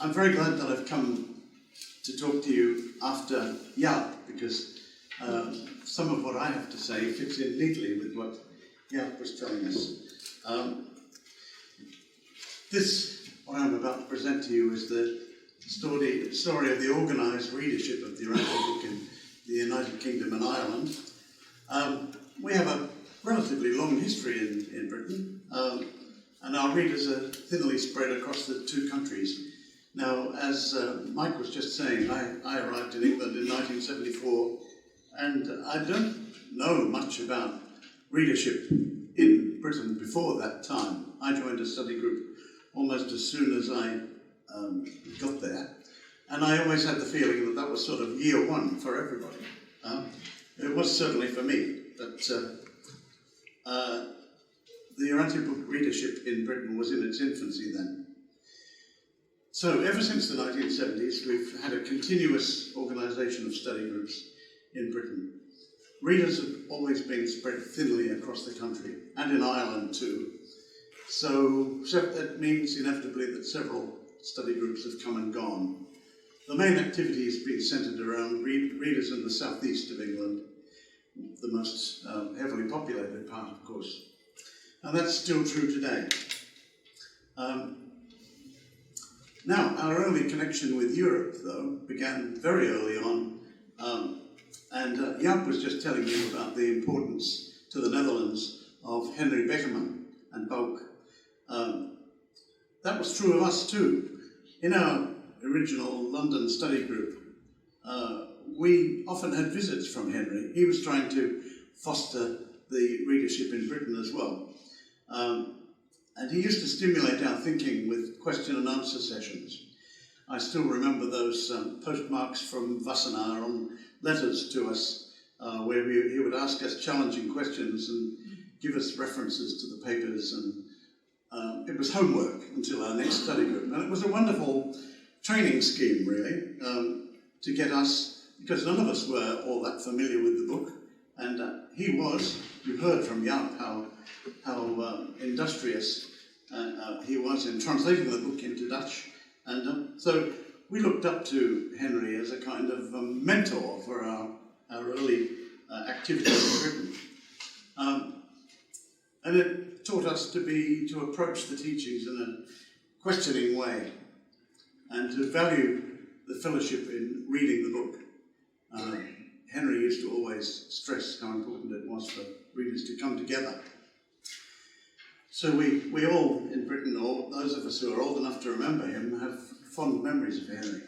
I'm very glad that I've come to talk to you after Jaap, because some of what I have to say fits in neatly with what Jaap was telling us. What I'm about to present to you is the story of the organised readership of the Urantia book in the United Kingdom and Ireland. We have a relatively long history in Britain, and our readers are thinly spread across the two countries. Now, as Mike was just saying, I arrived in England in 1974, and I don't know much about readership in Britain before that time. I joined a study group almost as soon as I got there, and I always had the feeling that that was sort of year one for everybody. It was certainly for me, but the Urantia book readership in Britain was in its infancy then. So ever since the 1970s, we've had a continuous organisation of study groups in Britain. Readers have always been spread thinly across the country, and in Ireland too. So that means inevitably that several study groups have come and gone. The main activity has been centred around readers in the southeast of England, the most heavily populated part, of course. And that's still true today. Now, our early connection with Europe, though, began very early on, and Jaap was just telling you about the importance to the Netherlands of Henry Beckerman and Balk. That was true of us too. In our original London study group, we often had visits from Henry. He was trying to foster the readership in Britain as well. And he used to stimulate our thinking with question and answer sessions. I still remember those postmarks from Wassenaar on letters to us, where he would ask us challenging questions and give us references to the papers, and it was homework until our next study group. And it was a wonderful training scheme, really, to get us, because none of us were all that familiar with the book, and he was. You heard from Jaap how industrious he was in translating the book into Dutch, and so we looked up to Henry as a kind of mentor for our early activities in Britain, and it taught us to approach the teachings in a questioning way, and to value the fellowship in reading the book. Henry used to always stress how important it was for readers to come together. So we all in Britain, or those of us who are old enough to remember him, have fond memories of Henry.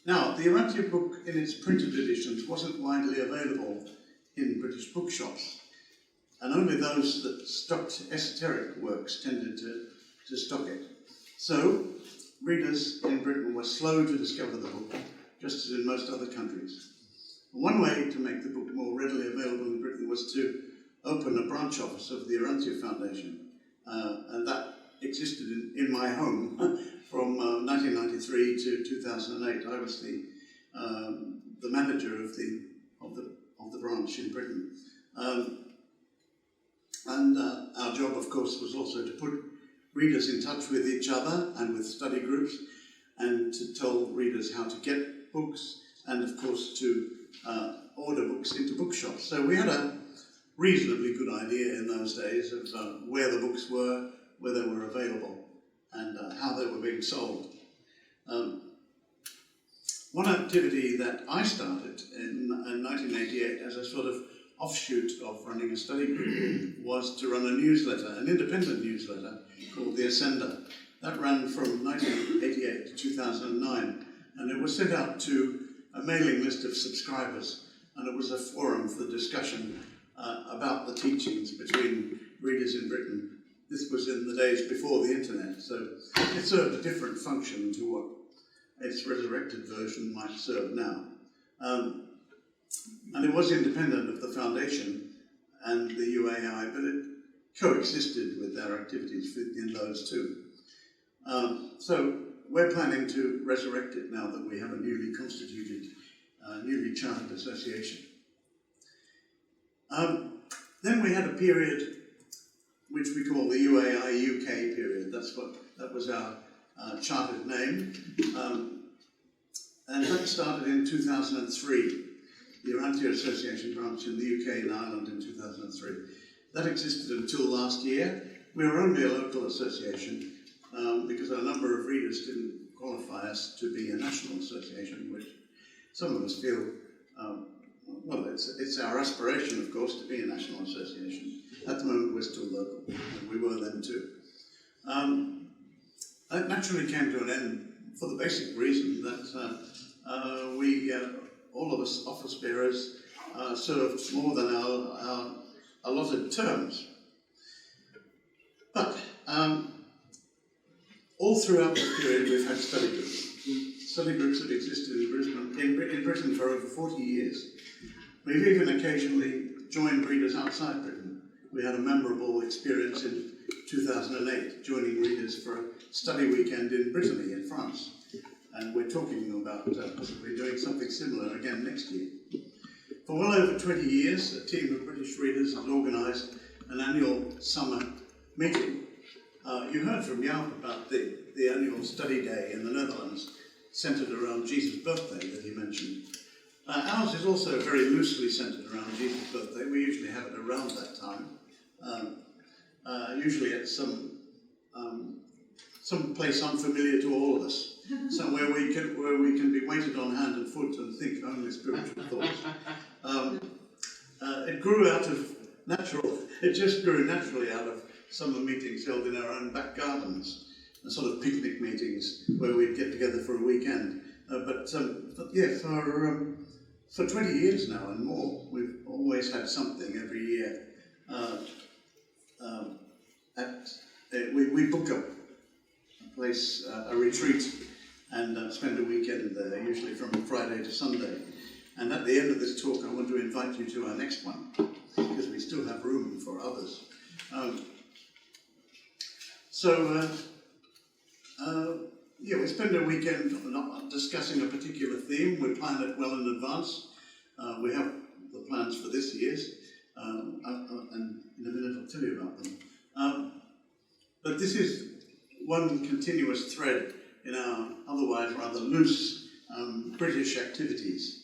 Now, the Urantia book in its printed editions wasn't widely available in British bookshops, and only those that stocked esoteric works tended to stock it. So, readers in Britain were slow to discover the book, just as in most other countries. One way to make the book more readily available in Britain was to open a branch office of the Urantia Foundation, and that existed in my home from 1993 to 2008. I was the manager of the branch in Britain, and our job, of course, was also to put readers in touch with each other and with study groups, and to tell readers how to get books, and of course to order books into bookshops. So we had a reasonably good idea in those days of where the books were, where they were available, and how they were being sold. One activity that I started in 1988 as a sort of offshoot of running a study group was to run a newsletter, an independent newsletter called The Ascender. That ran from 1988 to 2009, and it was sent out to a mailing list of subscribers, and it was a forum for discussion about the teachings between readers in Britain. This was in the days before the internet, so it served a different function to what its resurrected version might serve now. And it was independent of the foundation and the UAI, but it coexisted with their activities in those two. So we're planning to resurrect it now that we have a newly constituted, newly chartered association. Then we had a period which we call the UAI UK period. That was our chartered name, and that started in 2003. The Urantia Association branch in the UK and Ireland in 2003. That existed until last year. We were only a local association because a number of readers didn't qualify us to be a national association, which some of us feel, well, it's our aspiration, of course, to be a national association. At the moment, we're still local, and we were then too. That naturally came to an end for the basic reason that we, all of us office bearers, served more than our allotted terms. But all throughout the period, we've had study groups. Study groups have existed in Britain for over 40 years. We've even occasionally joined readers outside Britain. We had a memorable experience in 2008, joining readers for a study weekend in Brittany, in France. And we're talking about possibly doing something similar again next year. For well over 20 years, a team of British readers has organised an annual summer meeting. You heard from Jaap about the annual study day in the Netherlands, centred around Jesus' birthday that he mentioned. Ours is also very loosely centred around Jesus' birthday. We usually have it around that time, usually at some place unfamiliar to all of us, somewhere where we can be weighted on hand and foot and think only spiritual thoughts. It grew out of it just grew naturally out of summer meetings held in our own back gardens, and sort of picnic meetings where we'd get together for a weekend. But yeah, for 20 years now and more, we've always had something every year. We book a place, a retreat, and spend a weekend there, usually from Friday to Sunday. And at the end of this talk, I want to invite you to our next one, because we still have room for others. Yeah, we spend a weekend not discussing a particular theme. We plan it well in advance. We have the plans for this year's, and in a minute I'll tell you about them. But this is one continuous thread in our otherwise rather loose British activities.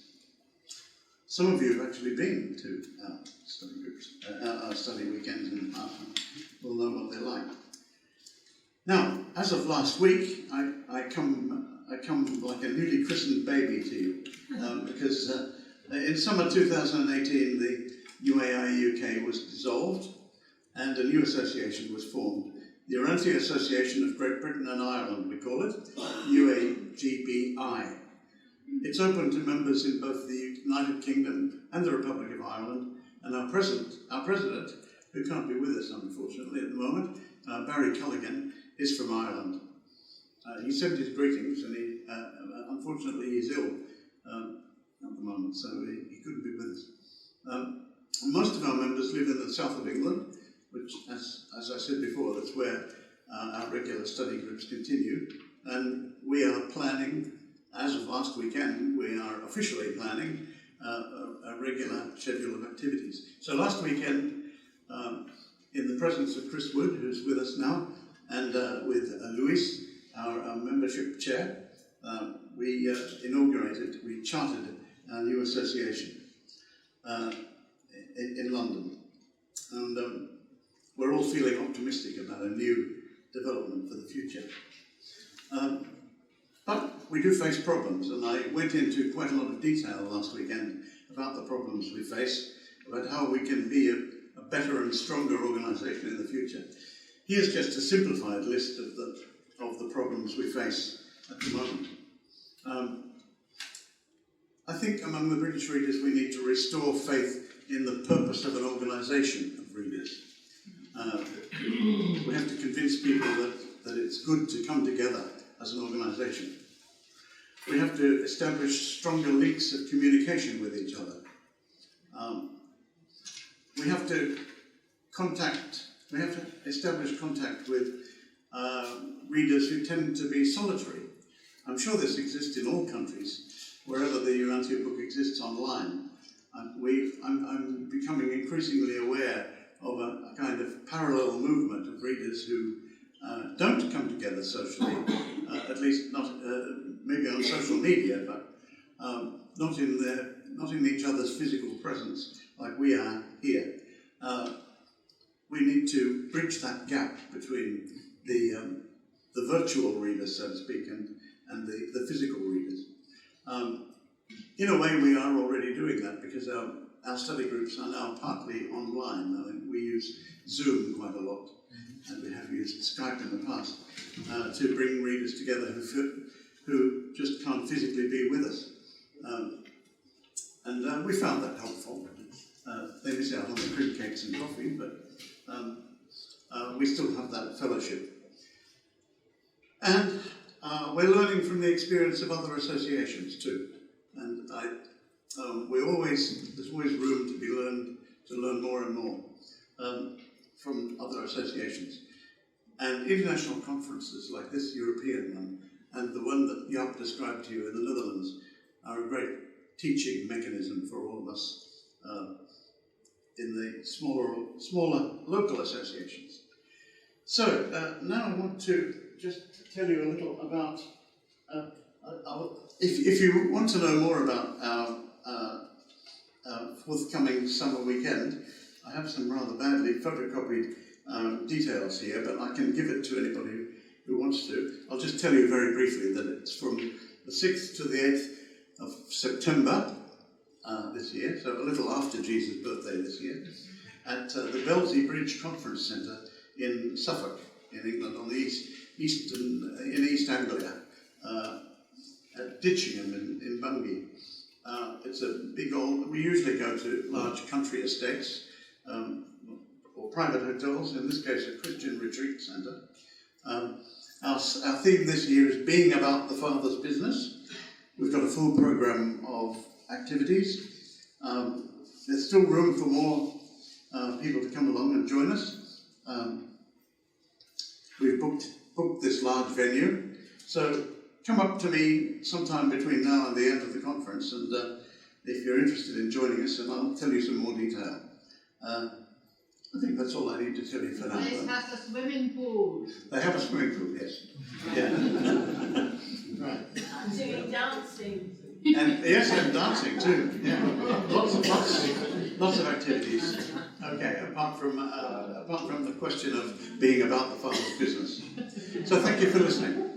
Some of you have actually been to our study groups, our study weekends in the past, and will know what they're like. Now, as of last week, I come like a newly christened baby to you, because in summer 2018, the UAI UK was dissolved, and a new association was formed. The Urantia Association of Great Britain and Ireland, we call it, UAGBI. It's open to members in both the United Kingdom and the Republic of Ireland, and our president, who can't be with us unfortunately at the moment, Barry Culligan, is from Ireland. He sent his greetings, and unfortunately he's ill at the moment, so he couldn't be with us. Most of our members live in the south of England, which, as I said before, that's where our regular study groups continue. And we are planning, as of last weekend, we are officially planning a regular schedule of activities. So last weekend, in the presence of Chris Wood, who's with us now, and with Luis, our membership chair, we chartered our new association in London. And we're all feeling optimistic about a new development for the future. But we do face problems, and I went into quite a lot of detail last weekend about the problems we face, about how we can be a better and stronger organisation in the future. Here's just a simplified list of the problems we face at the moment. I think among the British readers we need to restore faith in the purpose of an organisation of readers. We have to convince people that it's good to come together as an organisation. We have to establish stronger links of communication with each other. We have to establish contact with readers who tend to be solitary. I'm sure this exists in all countries, wherever the Urantia book exists online. I'm becoming increasingly aware of a kind of parallel movement of readers who don't come together socially, at least not maybe on social media, but not in each other's physical presence like we are here. We need to bridge that gap between the virtual readers, so to speak, and the physical readers. In a way, we are already doing that because our study groups are now partly online. I mean, we use Zoom quite a lot, and we have used Skype in the past to bring readers together who just can't physically be with us. And we found that helpful. They miss out on the cream cakes and coffee, but we still have that fellowship. And we're learning from the experience of other associations too. And there's always room to learn more and more from other associations. And international conferences like this European one, and the one that Jaap described to you in the Netherlands, are a great teaching mechanism for all of us in the smaller local associations. So now I want to just tell you a little about, if you want to know more about our forthcoming summer weekend, I have some rather badly photocopied details here, but I can give it to anybody who wants to. I'll just tell you very briefly that it's from the 6th to the 8th of September this year, so a little after Jesus' birthday this year, at the Belsey Bridge Conference Centre in Suffolk, in England, on the in East Anglia, at Ditchingham in Bungay. It's a big old, we usually go to large country estates or private hotels, in this case a Christian retreat centre. Our theme this year is being about the Father's business. We've got a full programme of activities. There's still room for more people to come along and join us. We've booked this large venue, so come up to me sometime between now and the end of the conference, and if you're interested in joining us, and I'll tell you some more detail. I think that's all I need to tell you for now. It has a swimming pool. They have a swimming pool, yes. Yeah. Right. And doing dancing. And yes, and dancing too. Yeah. Lots of activities. Okay, apart from the question of being about the Father's business. So thank you for listening.